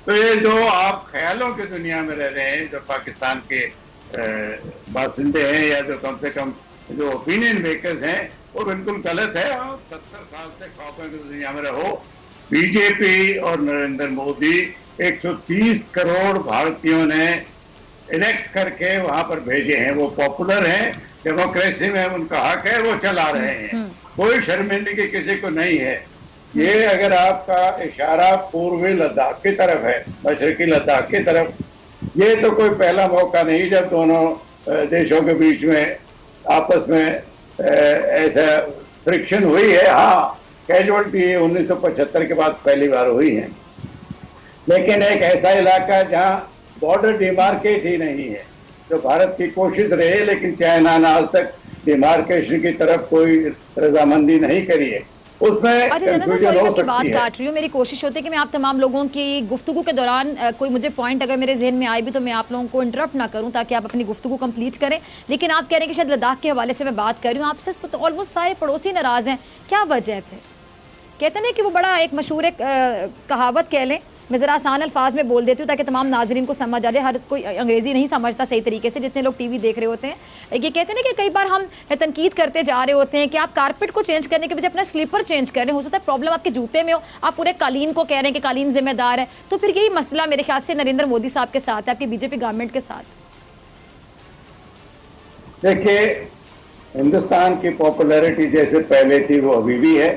तो ये जो आप ख्यालों की दुनिया में रह रहे हैं, जो पाकिस्तान के बासिंदे हैं या जो कम से कम जो ओपिनियन मेकर्स हैं, वो बिल्कुल गलत है। और 70 साल से ख्वाबों की दुनिया में रहो। बीजेपी और नरेंद्र मोदी 130 करोड़ भारतीयों ने इलेक्ट करके वहां पर भेजे हैं। वो पॉपुलर हैं, डेमोक्रेसी में उनका हक है, वो चला रहे हैं। कोई शर्मिंदगी किसी को नहीं है। ये अगर आपका इशारा पूर्वी लद्दाख की तरफ है, मशरकी लद्दाख की तरफ, ये तो कोई पहला मौका नहीं जब दोनों देशों के बीच में आपस में ऐसा फ्रिक्शन हुई है। हाँ, कैजुअलिटी 1975 के बाद पहली बार हुई है, लेकिन एक ऐसा इलाका जहां बॉर्डर डिमार्केट ही नहीं है, जो भारत की कोशिश रही, लेकिन चाइना ने आज तक डिमार्केशन की तरफ कोई रजामंदी नहीं करी है, उसमें कंफ्यूजन हो सकती बात है। काट रही हूँ, मेरी कोशिश होती है कि मैं आप तमाम लोगों की गुफ्तगू के दौरान कोई मुझे पॉइंट अगर मेरे जहन में आए भी तो मैं आप लोगों को इंटरप्ट ना करूं, ताकि आप अपनी गुफ्तगू कंप्लीट करें। लेकिन आप कह रहे हैं कि शायद लद्दाख के हवाले से मैं बात कर रही हूँ आपसे, तो ऑलमोस्ट सारे पड़ोसी नाराज हैं। क्या वजह है? फिर कहते हैं कि वो बड़ा एक मशहूर एक कहावत कह लें, मैं ज़रा आसान अल्फाज में बोल देती हूँ ताकि तमाम नाजरीन को समझ आ जाए। हर कोई अंग्रेज़ी नहीं समझता सही तरीके से, जितने लोग टीवी देख रहे होते हैं। ये कहते हैं कि कई बार हम तनकीद करते जा रहे होते हैं कि आप कारपेट को चेंज करने के बजाय अपना स्लीपर चेंज कर रहे हैं। हो सकता है प्रॉब्लम आपके जूते में हो, आप पूरे कालीन को कह रहे हैं कि कालीन जिम्मेदार है। तो फिर यही मसला मेरे ख्याल से नरेंद्र मोदी साहब के साथ है, आपकी बीजेपी गवर्नमेंट के साथ। देखिए, हिंदुस्तान की पॉपुलैरिटी जैसे पहले थी वो अभी भी है।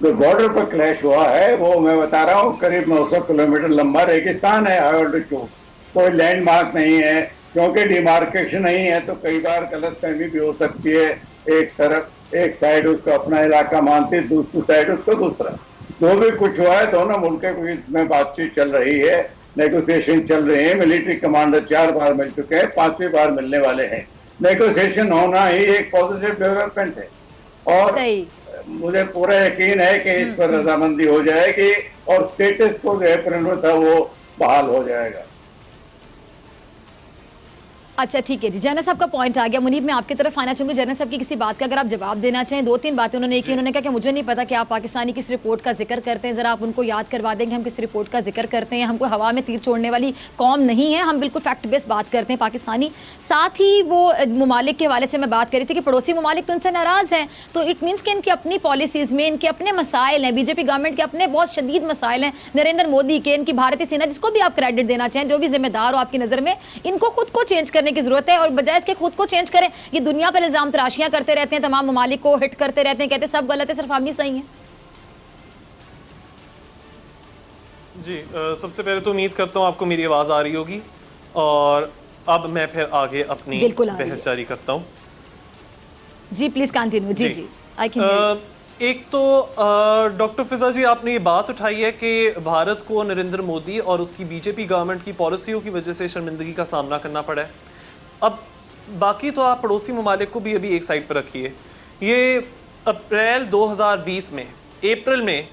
जो बॉर्डर पर क्लैश हुआ है वो मैं बता रहा हूँ, करीब 900 किलोमीटर लंबा रेगिस्तान है, हाई ऑल्टीट्यूड, कोई लैंडमार्क नहीं है। क्योंकि डिमार्केशन नहीं है तो कई बार गलतफहमी भी हो सकती है। एक तरफ एक साइड उसको अपना इलाका मानती है, दूसरी साइड उसको दूसरा। जो भी कुछ हुआ है, दोनों मुल्कों के बीच में बातचीत चल रही है, नेगोशिएशन चल रहे हैं। मिलिट्री कमांडर 4 बार मिल चुके हैं, 5वीं बार मिलने वाले हैं। नेगोशिएशन होना ही एक पॉजिटिव डेवलपमेंट है, और सही। मुझे पूरा यकीन है कि इस पर रजामंदी हो जाएगी और स्टेटस को जो है था वो बहाल हो जाएगा। अच्छा ठीक है जी, जैनब साहब का पॉइंट आ गया। मुनीब, मैं आपकी तरफ आना चाहूंगी। जैनब साहब की किसी बात का अगर आप जवाब देना चाहें। 2-3 बातें उन्होंने की। उन्होंने कहा कि मुझे नहीं पता कि आप पाकिस्तानी किस रिपोर्ट का जिक्र करते हैं, जरा आप उनको याद करवा देंगे हम किस रिपोर्ट का जिक्र करते हैं। हमको हवा में तीर छोड़ने वाली कौम नहीं है, हम बिल्कुल फैक्ट बेस्ड बात करते हैं पाकिस्तानी। साथ ही वो ममालिक के हवाले से मैं बात करी थी कि पड़ोसी ममालिक तो उनसे नाराज हैं, तो इट मीन्स कि इनकी अपनी पॉलिसीज में इनके अपने मसाइल हैं। बीजेपी गवर्नमेंट के अपने बहुत शदीद मसाइल हैं। नरेंद्र मोदी के, इनकी भारतीय सेना, जिसको भी आप क्रेडिट देना चाहें, जो भी जिम्मेदार हो आपकी नजर में, इनको खुद को चेंज करने की जरूरत है। और बजाय इसके खुद को चेंज करें, ये दुनिया पर इल्जाम तराशियां करते रहते हैं, तमाम ममालिक को हिट करते रहते हैं, कहते हैं सब गलत है, सिर्फ हम ही सही हैं। जी, सबसे पहले तो उम्मीद करता हूँ आपको मेरी आवाज़ आ रही होगी, और अब मैं फिर आगे अपनी बहस जारी करता हूँ। जी प्लीज कंटिन्यू। जी जी, आई कैन। एक तो डॉक्टर फिजा जी, आपने ये बात उठाई है कि भारत को नरेंद्र मोदी और उसकी बीजेपी गवर्नमेंट की पॉलिसियों की वजह से शर्मिंदगी का सामना करना पड़ा है। अब बाकी तो आप पड़ोसी ममालिक को भी अभी एक साइड पर रखिए। ये अप्रैल 2020 में, अप्रैल में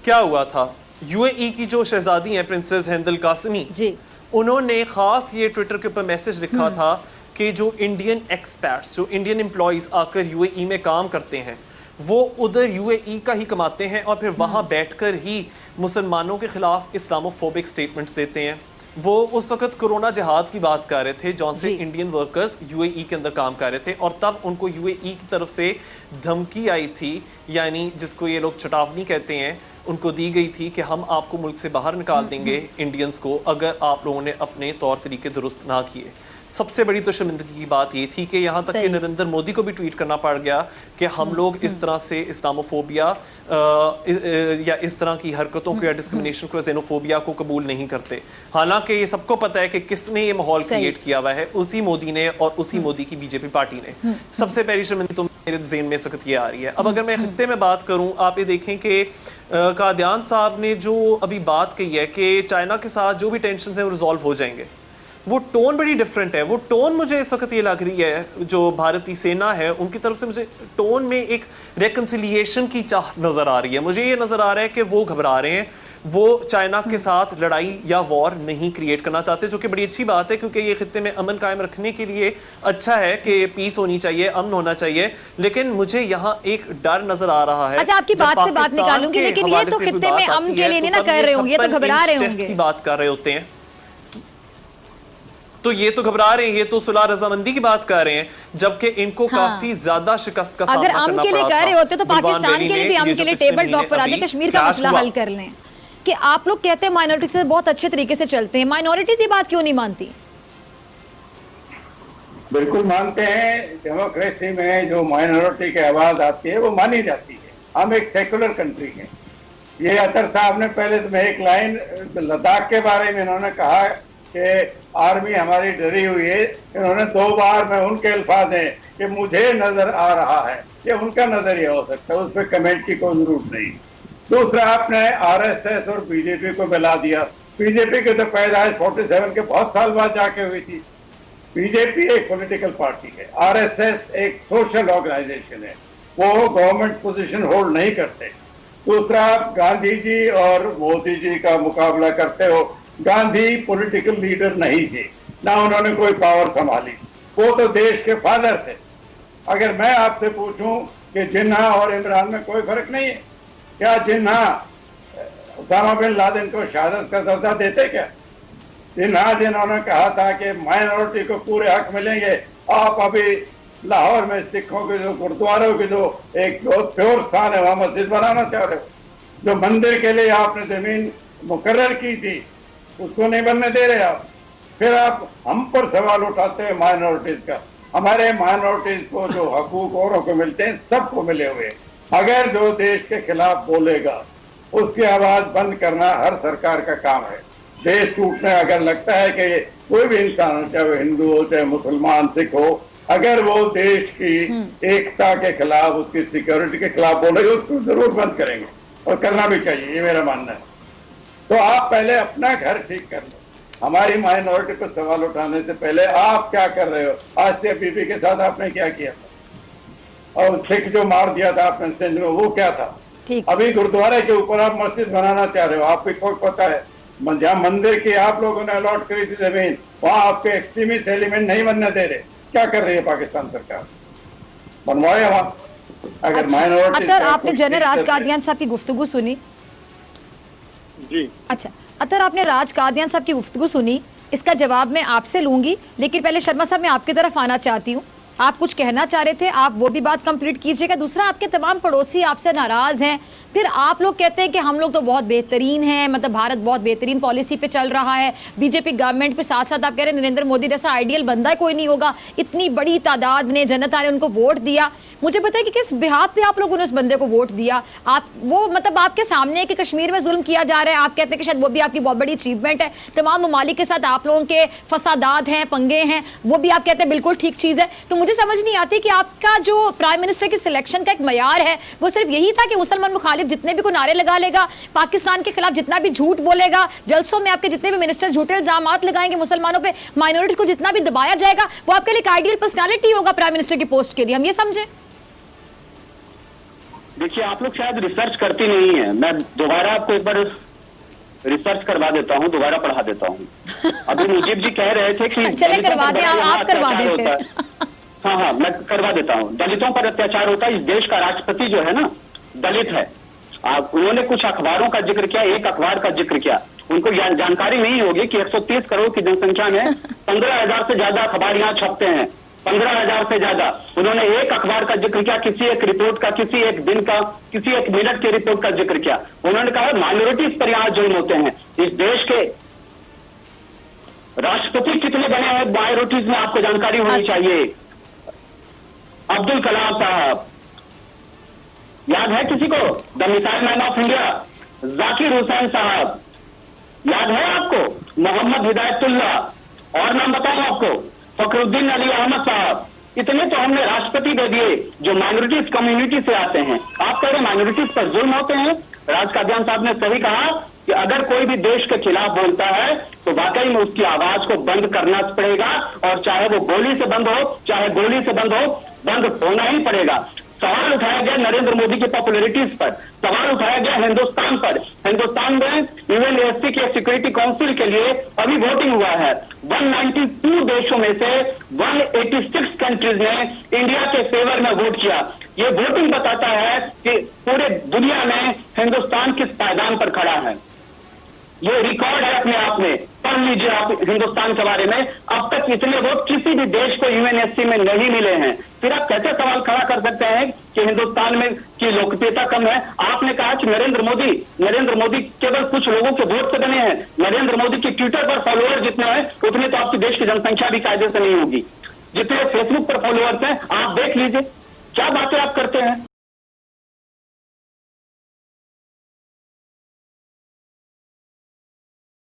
क्या हुआ था, यूएई की जो शहजादी हैं प्रिंसेस हिंद अल कासिमी जी, उन्होंने खास ये ट्विटर के ऊपर मैसेज लिखा था कि जो इंडियन एक्सपर्ट्स, जो इंडियन एम्प्लॉयज आकर यूएई में काम करते हैं, वो उधर यूएई का ही कमाते हैं और फिर वहाँ बैठकर ही मुसलमानों के खिलाफ इस्लामोफोबिक स्टेटमेंट्स देते हैं। वो उस वक्त कोरोना जिहाद की बात कर रहे थे, जौन से इंडियन वर्कर्स यूएई के अंदर काम कर रहे थे, और तब उनको यूएई की तरफ से धमकी आई थी, यानी जिसको ये लोग चेतावनी कहते हैं, उनको दी गई थी कि हम आपको मुल्क से बाहर निकाल देंगे इंडियंस को, अगर आप लोगों ने अपने तौर तरीके दुरुस्त ना किए। सबसे बड़ी तो शर्मिंदगी की बात ये थी कि यहाँ तक कि नरेंद्र मोदी को भी ट्वीट करना पड़ गया कि हम लोग इस तरह से इस्लामोफोबिया या इस तरह की हरकतों को या डिस्क्रिमिनेशन को, xenophobia को कबूल नहीं करते। हालांकि ये सबको पता है कि किसने ये माहौल क्रिएट किया हुआ है, उसी मोदी ने और उसी मोदी की बीजेपी पार्टी ने। सबसे पहली शर्मिंदगी तो मेरे ज़हन में सख्त ये आ रही है। अब अगर मैं खित्ते में बात करूँ, आप ये देखें कि कादियान साहब ने जो अभी बात कही है कि चाइना के साथ जो भी टेंशन है वो रिजॉल्व हो जाएंगे, वो टोन बड़ी डिफरेंट है। वो टोन मुझे इस वक्त ये लग रही है, जो भारतीय सेना है उनकी तरफ से मुझे टोन में एक रेकन्सिलिएशन की चाह नज़र आ रही है। मुझे ये नज़र आ रहा है कि वो घबरा रहे हैं, वो चाइना के साथ लड़ाई या वॉर नहीं क्रिएट करना चाहते, जो कि बड़ी अच्छी बात है क्योंकि ये खित्ते में अमन कायम रखने के लिए अच्छा है कि पीस होनी चाहिए, अमन होना चाहिए। लेकिन मुझे यहाँ एक डर नजर आ रहा है। अच्छा, आपकी बात से बात निकालूंगी, लेकिन ये तो खित्ते में अमन के लिए नहीं ना कर रहे होंगे, ये तो घबरा रहे होंगे। की बात कर रहे होते हैं तो ये तो घबरा रहे हैं, ये तो सुलह रजामंदी की बात कर रहे हैं, जबकि इनको काफी ज्यादा शिकस्त का सामना करना पड़ा था। अगर अमन के लिए कह रहे होते तो पाकिस्तान के लिए भी अमन के लिए टेबल टॉक पर आके कश्मीर का मसला हल कर लें। कि आप लोग कहते हैं माइनॉरिटी से बहुत अच्छे तरीके से चलते हैं, माइनॉरिटीज ये बात क्यों नहीं मानती? बिल्कुल मानते हैं। डेमोक्रेसी में जो माइनॉरिटी की आवाज आती है वो मानी जाती है। हम एक सेकुलर कंट्री हैं। ये अतर साहब ने पहले तो एक लाइन लद्दाख के बारे में इन्होंने कहा कि आर्मी हमारी डरी हुई है। इन्होंने 2 बार में उनके अल्फाज हैं कि मुझे नजर आ रहा है, ये उनका नजरिया हो सकता है, उस पर कमेंट की कोई जरूरत नहीं। दूसरा, आपने आरएसएस और बीजेपी को मिला दिया। बीजेपी की तो पैदाइश 47 के बहुत साल बाद जाके हुई थी। बीजेपी एक पॉलिटिकल पार्टी है, आरएसएस एक सोशल ऑर्गेनाइजेशन है, वो गवर्नमेंट पोजीशन होल्ड नहीं करते। दूसरा, आप गांधी जी और मोदी जी का मुकाबला करते हो। गांधी पॉलिटिकल लीडर नहीं थे, ना उन्होंने कोई पावर संभाली, वो तो देश के फादर थे। अगर मैं आपसे पूछूं कि जिन्ना और इमरान में कोई फर्क नहीं है, क्या जिन्ना उसामा बिन लादेन को शहादत का दर्जा देते? क्या जिन्ना जिन्होंने कहा था कि माइनॉरिटी को पूरे हक मिलेंगे, आप अभी लाहौर में सिखों के जो गुरुद्वारों के जो एक बहुत प्योर स्थान है वहां मस्जिद बनाना चाह रहे हो। जो मंदिर के लिए आपने जमीन मुकर्रर की थी उसको नहीं बनने दे रहे आप। फिर आप हम पर सवाल उठाते हैं माइनॉरिटीज का। हमारे माइनॉरिटीज को जो हकूक औरों को मिलते हैं सबको मिले हुए। अगर जो देश के खिलाफ बोलेगा उसकी आवाज बंद करना हर सरकार का काम है। देश टूटने अगर लगता है कि कोई भी इंसान हो, चाहे वो हिंदू हो चाहे मुसलमान सिख हो, अगर वो देश की एकता के खिलाफ, उसकी सिक्योरिटी के खिलाफ बोलेगा, उसको जरूर बंद करेंगे और करना भी चाहिए, ये मेरा मानना है। तो आप पहले अपना घर ठीक कर लो। हमारी माइनॉरिटी पर सवाल उठाने से पहले आप क्या कर रहे हो? आसिया बीबी के साथ आपने क्या किया था? और सिख जो मार दिया था आपने सिंध में, वो क्या था? अभी गुरुद्वारे के ऊपर आप मस्जिद बनाना चाह रहे हो। आपको पता है जहाँ मंदिर की आप लोगों ने अलॉट करी थी जमीन, वहां आपके एक्सट्रीमिस्ट एलिमेंट नहीं बनने दे रहे। क्या कर रही है पाकिस्तान सरकार? बनवाए वहां। अगर माइनॉरिटी आपने जनरल राज कादियान साहब की गुफ्तगू सुनी? जी अच्छा, अतर आपने राज कादियान साहब की गुफ्तगू सुनी, इसका जवाब मैं आपसे लूंगी, लेकिन पहले शर्मा साहब मैं आपकी तरफ आना चाहती हूँ। आप कुछ कहना चाह रहे थे, आप वो भी बात कंप्लीट कीजिएगा। दूसरा, आपके तमाम पड़ोसी आपसे नाराज हैं, फिर आप लोग कहते हैं कि हम लोग तो बहुत बेहतरीन हैं, मतलब भारत बहुत बेहतरीन पॉलिसी पे चल रहा है, बीजेपी गवर्नमेंट पे। साथ साथ आप कह रहे हैं नरेंद्र मोदी जैसा आइडियल बंदा कोई नहीं होगा। इतनी बड़ी तादाद ने, जनता ने उनको वोट दिया। मुझे पता है कि किस बिहाफ पे आप लोगों ने उस बंदे को वोट दिया। आप वो मतलब आपके सामने है कि कश्मीर में जुल्म किया जा रहा है, आप कहते हैं कि शायद वो भी आपकी बहुत बड़ी अचीवमेंट है। तमाम ममालिक के साथ आप लोगों के फसादात हैं, पंगे हैं, वो भी आप कहते हैं बिल्कुल ठीक चीज़ है। तो मुझे समझ नहीं आती कि आपका जो प्राइम मिनिस्टर की सिलेक्शन का एक मयार है वो सिर्फ यही था कि मुसलमान मुखालिफ जितने भी को नारे लगा लेगा, पाकिस्तान के खिलाफ जितना भी झूठ बोलेगा, जलसों में आपके जितने भी मिनिस्टर झूठे इल्जामात लगाएंगे मुसलमानों पे, माइनॉरिटी को जितना भी दबाया जाएगा, वो आपके लिए एक आइडियल पर्सनालिटी होगा प्राइम मिनिस्टर की पोस्ट के लिए। हम ये समझे? देखिए, आप लोग शायद रिसर्च करती नहीं है। मैं दोबारा आपको एक बार रिसर्च करवा देता हूँ, दोबारा पढ़ा देता हूँ। अभी मुजीब जी कह रहे थे कि चले करवा दें, आप करवा दें। हाँ, मैं करवा देता हूँ। दलितों पर अत्याचार होता है। इस देश का राष्ट्रपति जो है ना, दलित है। उन्होंने कुछ अखबारों का जिक्र किया, एक अखबार का जिक्र किया। उनको जानकारी नहीं होगी कि 130 करोड़ की जनसंख्या में 15,000 से ज्यादा अखबार यहाँ छपते हैं, 15,000 से ज्यादा। उन्होंने एक अखबार का जिक्र किया, किसी एक रिपोर्ट का, किसी एक दिन का, किसी एक मिनट की रिपोर्ट का जिक्र किया। उन्होंने कहा माइनॉरिटीज पर यहाँ जुल्म होते हैं। इस देश के राष्ट्रपति कितने बने हैं माइनॉरिटीज में, आपको जानकारी होनी चाहिए। अब्दुल कलाम साहब, याद है किसी को? The missile man of India. Zakir Hussain साहब, याद है आपको? मोहम्मद हिदायतुल्लाह, और नाम बताऊं आपको? फखरुद्दीन अली अहमद साहब। इतने तो हमने राष्ट्रपति दे दिए जो माइनॉरिटीज कम्युनिटी से आते हैं। आप कह रहे माइनॉरिटीज पर जुल्म होते हैं। राज कादियान साहब ने सही कहा कि अगर कोई भी देश के खिलाफ बोलता है तो वाकई में उसकी आवाज को बंद करना पड़ेगा, और चाहे वो गोली से बंद हो, चाहे गोली से बंद हो, बंद होना ही पड़ेगा। सवाल उठाया गया नरेंद्र मोदी की पॉपुलैरिटीज पर, सवाल उठाया गया हिंदुस्तान पर। हिंदुस्तान में यूएनएससी के सिक्योरिटी काउंसिल के लिए अभी वोटिंग हुआ है। 192 देशों में से 186 कंट्रीज ने इंडिया के फेवर में वोट किया। ये वोटिंग बताता है कि पूरे दुनिया में हिंदुस्तान किस पायदान पर खड़ा है। ये रिकॉर्ड है अपने आप में, पढ़ लीजिए आप हिंदुस्तान के बारे में। अब तक इतने वोट किसी भी देश को यूएनएससी में नहीं मिले हैं। फिर आप कैसे सवाल खड़ा कर सकते हैं कि हिंदुस्तान में की लोकप्रियता कम है? आपने कहा कि नरेंद्र मोदी केवल कुछ लोगों के वोट से बने हैं। नरेंद्र मोदी की ट्विटर पर फॉलोअर जितने हैं उतने तो आपके देश की जनसंख्या भी कायदे से नहीं होगी। जितने फेसबुक पर फॉलोअर्स हैं आप देख लीजिए, क्या बातें आप करते हैं।